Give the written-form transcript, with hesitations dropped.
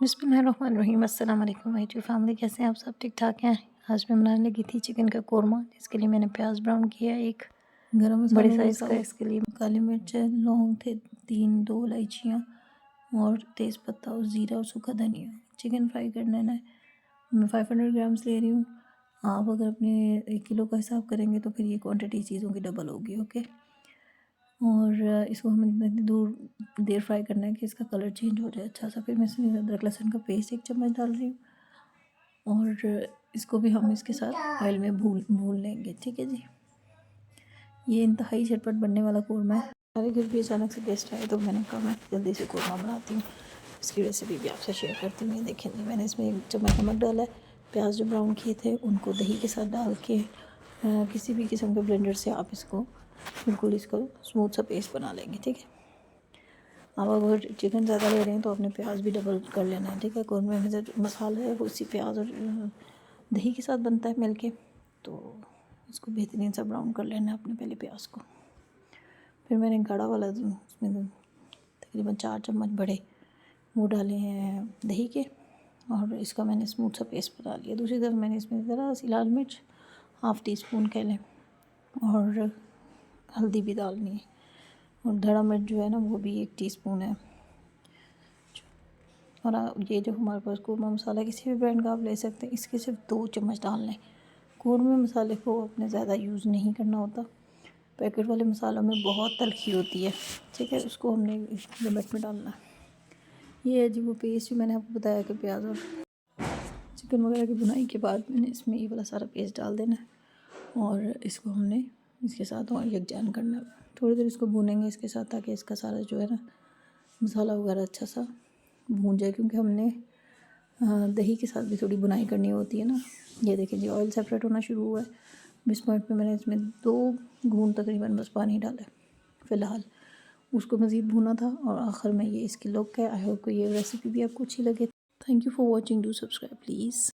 बिस्मिल्लाहिर्रहमानिर्रहीम। अस्सलाम वालेकुम माय डियर फैमिली, कैसे हैं आप सब? ठीक ठाक हैं। आज मैं बनाने लगी थी चिकन का कोरमा, जिसके लिए मैंने प्याज ब्राउन किया, एक गरम मसाला बड़े साइज़ का, इसके लिए काली मिर्च, लौंग थे 3, 2 इलायचियाँ और तेज़पत्ता और ज़ीरा और सूखा धनिया। चिकन फ्राई करना है। मैं 500 ग्राम्स ले रही हूँ। आप अगर अपने 1 किलो का हिसाब करेंगे तो फिर ये क्वान्टिटी चीज़ों की डबल होगी। ओके, और इसको हमें इतनी देर फ्राई करना है कि इसका कलर चेंज हो जाए अच्छा सा। फिर मैं इसमें अदरक लहसुन का पेस्ट 1 चम्मच डाल रही हूँ और इसको भी हम इसके साथ ऑयल में भून लेंगे। ठीक है जी। ये इंतहाई झटपट बनने वाला कोरमा है। हमारे घर भी अचानक से गेस्ट आए तो मैंने कहा मैं जल्दी से कोरमा बनाती हूँ, इसकी रेसिपी भी आपसे शेयर करती हूँ। ये देखें जी, मैंने इसमें 1 चम्मच नमक डाला है। प्याज जो ब्राउन किए थे उनको दही के साथ डाल के किसी भी किस्म के ब्लेंडर से आप इसको बिल्कुल इसको स्मूथ सा पेस्ट बना लेंगे। ठीक है। आप अगर चिकन ज़्यादा ले रहे हैं तो आपने प्याज भी डबल कर लेना है। ठीक है। कोरमा में जो मसाला है वो इसी प्याज और दही के साथ बनता है मिल के, तो इसको बेहतरीन सा ब्राउन कर लेना है अपने पहले प्याज को। फिर मैंने गाढ़ा वाला उसमें तकरीबन 4 चम्मच बड़े वो डाले हैं दही के, और इसका मैंने स्मूथ सा पेस्ट बना लिया। दूसरी तरफ मैंने इसमें ज़रा सी लाल मिर्च 1/2 टीस्पून कह लें और हल्दी भी डालनी है, और धड़ा मिर्च जो है ना वो भी 1 टीस्पून है। और ये जो हमारे पास कोरमा मसाला किसी भी ब्रांड का आप ले सकते हैं, इसके सिर्फ 2 चम्मच डालने। कोरमा मसाले को अपने ज़्यादा यूज़ नहीं करना होता। पैकेट वाले मसालों में बहुत तलखी होती है। ठीक है, उसको हमने लिमिट में डालना है। ये है जी वो पेस्ट जो मैंने आपको बताया कि प्याज और चिकन वगैरह की बुनाई के बाद मैंने इसमें ये वाला सारा पेस्ट डाल देना है, और इसको हमने इसके साथ और यकजान करना है। थोड़ी देर इसको भूनेंगे इसके साथ, ताकि इसका सारा जो है ना मसाला वगैरह अच्छा सा भून जाए, क्योंकि हमने दही के साथ भी थोड़ी बुनाई करनी होती है ना। ये देखिए जी, ऑयल सेपरेट होना शुरू हुआ है। इस पॉइंट पे मैंने इसमें 2 घूंट तकरीबन बस पानी डाला है फ़िलहाल। उसको मज़ीद भूना था, और आखिर में ये इसकी लुक है। आई होप को ये रेसिपी भी आपको अच्छी लगे। Thank you for watching. Do subscribe please.